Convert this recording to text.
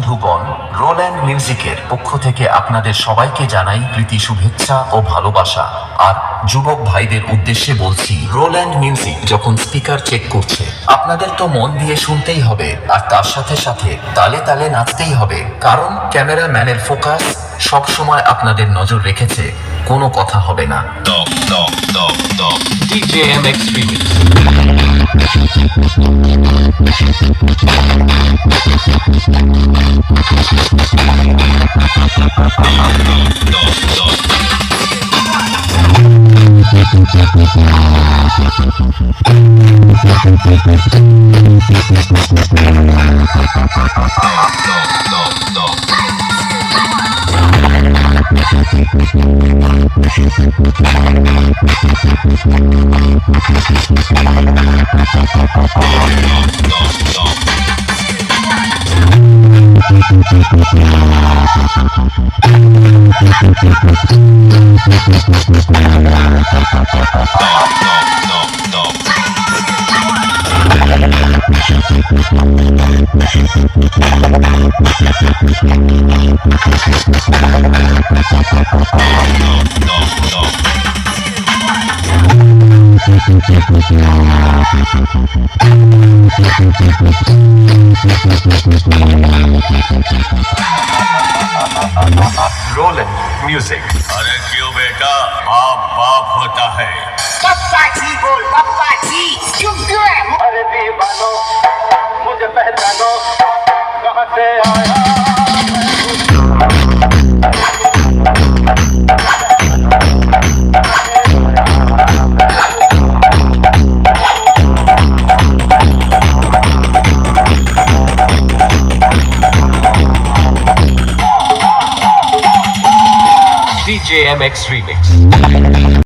বন্ধুগণ, রোল্যান্ড মিউজিকের পক্ষ থেকে আপনাদের সবাইকে জানাই প্রীতি শুভেচ্ছা ও ভালোবাসা। আর যুবক ভাইদের উদ্দেশ্যে বলছি, রোল্যান্ড মিউজিক যখন স্পিকার চেক করছে, আপনাদের তো মন দিয়ে শুনতেই হবে, আর তার সাথে সাথে তালে তালে নাচতেই হবে, কারণ ক্যামেরাম্যানের ফোকাস সব সময় আপনাদের নজর রেখেছে, কোনো কথা হবে না। DJ MX Remix। Roland music. अरे क्यों बेटा, बाप बाप होता है। पप्पा जी बोल, पप्पा जी क्यों क्यों है? अरे दीवानो मुझे पहचानो, कहाँ से आया DJ MX Remix।